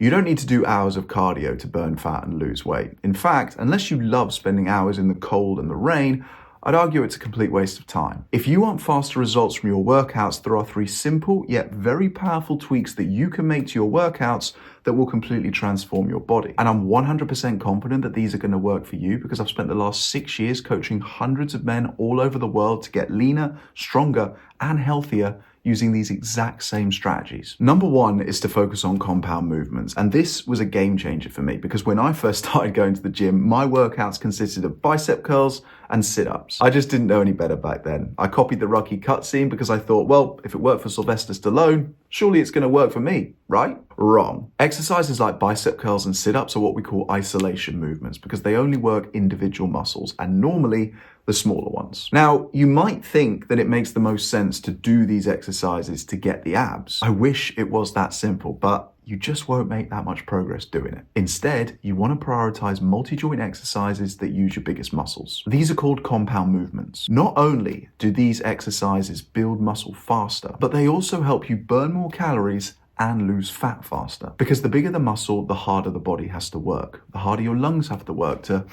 You don't need to do hours of cardio to burn fat and lose weight. In fact, unless you love spending hours in the cold and the rain, I'd argue it's a complete waste of time. If you want faster results from your workouts, there are 3 simple yet very powerful tweaks that you can make to your workouts that will completely transform your body. And I'm 100% confident that these are going to work for you because I've spent the last 6 years coaching hundreds of men all over the world to get leaner, stronger, and healthier using these exact same strategies. Number 1 is to focus on compound movements. And this was a game changer for me because when I first started going to the gym, my workouts consisted of bicep curls and sit-ups. I just didn't know any better back then. I copied the Rocky cutscene because I thought, well, if it worked for Sylvester Stallone, surely it's going to work for me, right? Wrong. Exercises like bicep curls and sit-ups are what we call isolation movements because they only work individual muscles and normally the smaller ones. Now, you might think that it makes the most sense to do these exercises to get the abs. I wish it was that simple, but you just won't make that much progress doing it. Instead, you want to prioritize multi-joint exercises that use your biggest muscles. These are called compound movements. Not only do these exercises build muscle faster, but they also help you burn more calories and lose fat faster. Because the bigger the muscle, the harder the body has to work. The harder your lungs have to work to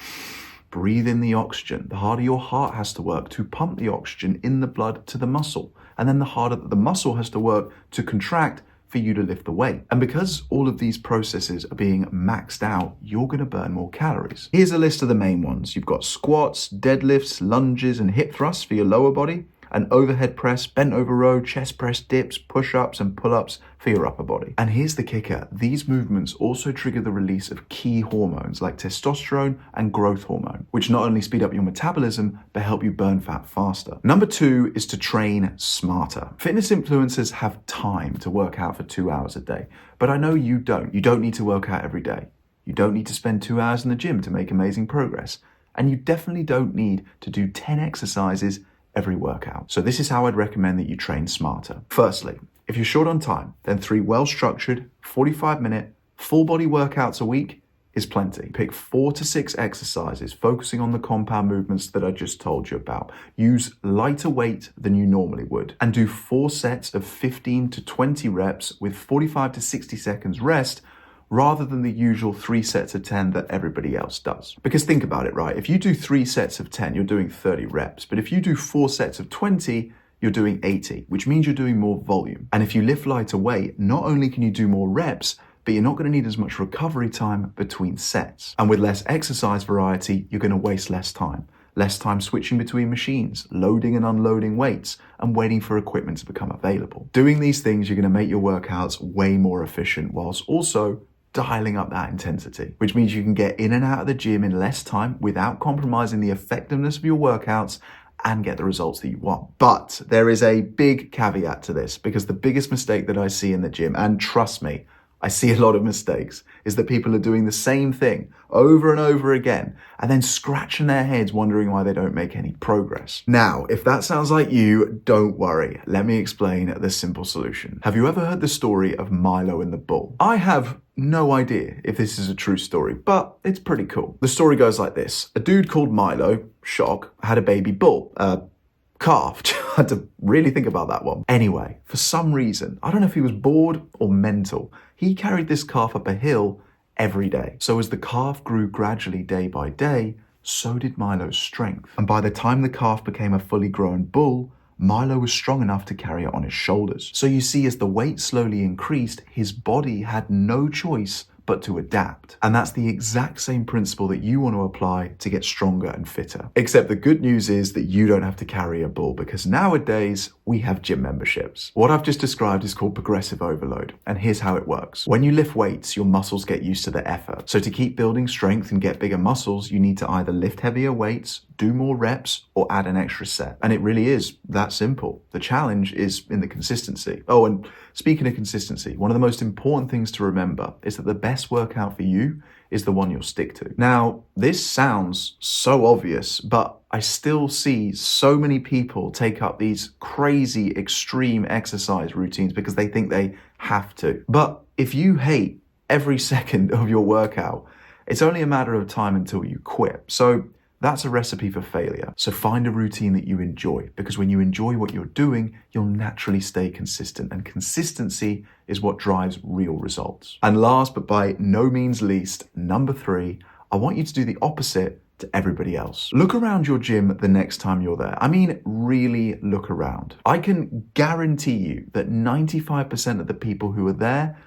breathe in the oxygen. The harder your heart has to work to pump the oxygen in the blood to the muscle. And then the harder that the muscle has to work to contract for you to lift the weight. And because all of these processes are being maxed out, you're going to burn more calories. Here's a list of the main ones. You've got squats, deadlifts, lunges, and hip thrusts for your lower body, an overhead press, bent over row, chest press, dips, push-ups, and pull-ups for your upper body. And here's the kicker. These movements also trigger the release of key hormones like testosterone and growth hormone, which not only speed up your metabolism, but help you burn fat faster. Number 2 is to train smarter. Fitness influencers have time to work out for 2 hours a day, but I know you don't. You don't need to work out every day. You don't need to spend 2 hours in the gym to make amazing progress. And you definitely don't need to do 10 exercises every workout. So this is how I'd recommend that you train smarter. Firstly, if you're short on time, then 3 well-structured, 45-minute, full-body workouts a week is plenty. Pick 4 to 6 exercises focusing on the compound movements that I just told you about. Use lighter weight than you normally would and do 4 sets of 15 to 20 reps with 45 to 60 seconds rest rather than the usual 3 sets of 10 that everybody else does. Because think about it, right? If you do 3 sets of 10, you're doing 30 reps. But if you do 4 sets of 20, you're doing 80, which means you're doing more volume. And if you lift lighter weight, not only can you do more reps, but you're not going to need as much recovery time between sets. And with less exercise variety, you're going to waste less time. Less time switching between machines, loading and unloading weights, and waiting for equipment to become available. Doing these things, you're going to make your workouts way more efficient whilst also dialing up that intensity, which means you can get in and out of the gym in less time without compromising the effectiveness of your workouts and get the results that you want. But there is a big caveat to this because the biggest mistake that I see in the gym, and trust me, I see a lot of mistakes, is that people are doing the same thing over and over again and then scratching their heads wondering why they don't make any progress. Now, if that sounds like you, don't worry. Let me explain the simple solution. Have you ever heard the story of Milo and the bull? I have no idea if this is a true story, but it's pretty cool. The story goes like this. A dude called Milo, shock, had a baby bull, calf. I had to really think about that one. Anyway, for some reason, I don't know if he was bored or mental, he carried this calf up a hill every day. So as the calf grew gradually day by day, so did Milo's strength. And by the time the calf became a fully grown bull, Milo was strong enough to carry it on his shoulders. So you see, as the weight slowly increased, his body had no choice but to adapt. And that's the exact same principle that you want to apply to get stronger and fitter. Except the good news is that you don't have to carry a bull because nowadays we have gym memberships. What I've just described is called progressive overload. And here's how it works. When you lift weights, your muscles get used to the effort. So to keep building strength and get bigger muscles, you need to either lift heavier weights, do more reps, or add an extra set. And it really is that simple. The challenge is in the consistency. Oh, and speaking of consistency, one of the most important things to remember is that the best workout for you is the one you'll stick to. Now, this sounds so obvious, but I still see so many people take up these crazy extreme exercise routines because they think they have to. But if you hate every second of your workout, it's only a matter of time until you quit. So that's a recipe for failure. So find a routine that you enjoy, because when you enjoy what you're doing, you'll naturally stay consistent, and consistency is what drives real results. And last but by no means least, number 3, I want you to do the opposite to everybody else. Look around your gym the next time you're there. I mean, really look around. I can guarantee you that 95% of the people who are there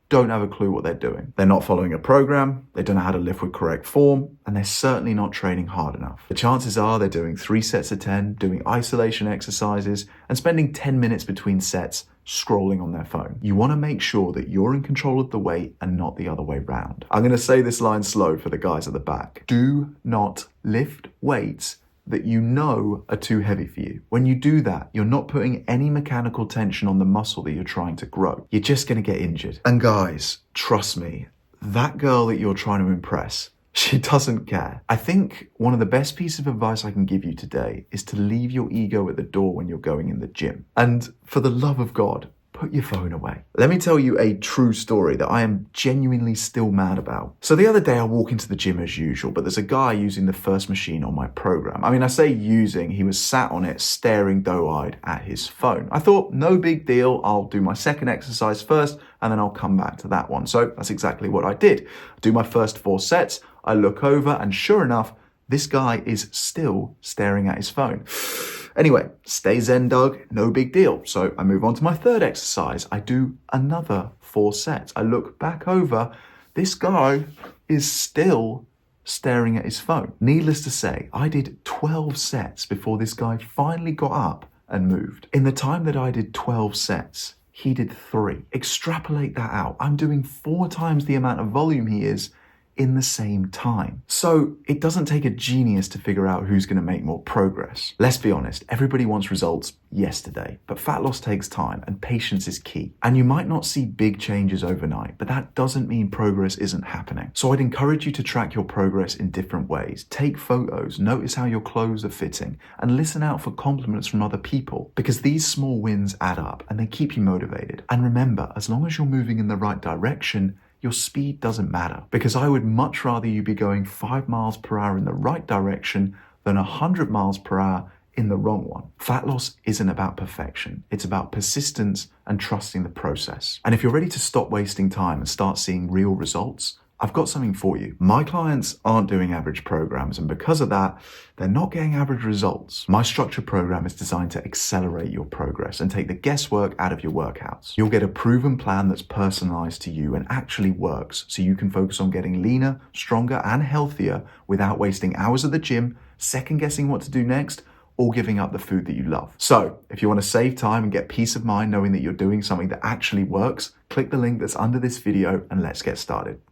don't have a clue what they're doing. They're not following a program, they don't know how to lift with correct form, and they're certainly not training hard enough. The chances are they're doing 3 sets of 10, doing isolation exercises, and spending 10 minutes between sets scrolling on their phone. You want to make sure that you're in control of the weight and not the other way round. I'm going to say this line slow for the guys at the back. Do not lift weights that you know are too heavy for you. When you do that, you're not putting any mechanical tension on the muscle that you're trying to grow. You're just going to get injured. And guys, trust me, that girl that you're trying to impress, she doesn't care. I think one of the best pieces of advice I can give you today is to leave your ego at the door when you're going in the gym. And for the love of God, put your phone away. Let me tell you a true story that I am genuinely still mad about. So the other day I walk into the gym as usual, but there's a guy using the first machine on my program. I mean, I say using, he was sat on it staring doe-eyed at his phone. I thought, no big deal, I'll do my second exercise first and then I'll come back to that one. So that's exactly what I did. I do my first 4 sets, I look over and sure enough, this guy is still staring at his phone. Anyway, stay zen, Doug, no big deal. So I move on to my third exercise. I do another 4 sets. I look back over. This guy is still staring at his phone. Needless to say, I did 12 sets before this guy finally got up and moved. In the time that I did 12 sets, he did 3. Extrapolate that out. I'm doing 4 times the amount of volume he is in the same time. So it doesn't take a genius to figure out who's going to make more progress. Let's be honest, everybody wants results yesterday, but fat loss takes time and patience is key. And you might not see big changes overnight, but that doesn't mean progress isn't happening. So I'd encourage you to track your progress in different ways. Take photos, notice how your clothes are fitting, and listen out for compliments from other people, because these small wins add up and they keep you motivated. And remember, as long as you're moving in the right direction, your speed doesn't matter, because I would much rather you be going 5 miles per hour in the right direction than 100 miles per hour in the wrong one. Fat loss isn't about perfection. It's about persistence and trusting the process. And if you're ready to stop wasting time and start seeing real results, I've got something for you. My clients aren't doing average programs, and because of that, they're not getting average results. My structured program is designed to accelerate your progress and take the guesswork out of your workouts. You'll get a proven plan that's personalized to you and actually works, so you can focus on getting leaner, stronger, and healthier without wasting hours at the gym, second guessing what to do next, or giving up the food that you love. So if you want to save time and get peace of mind knowing that you're doing something that actually works, click the link that's under this video and let's get started.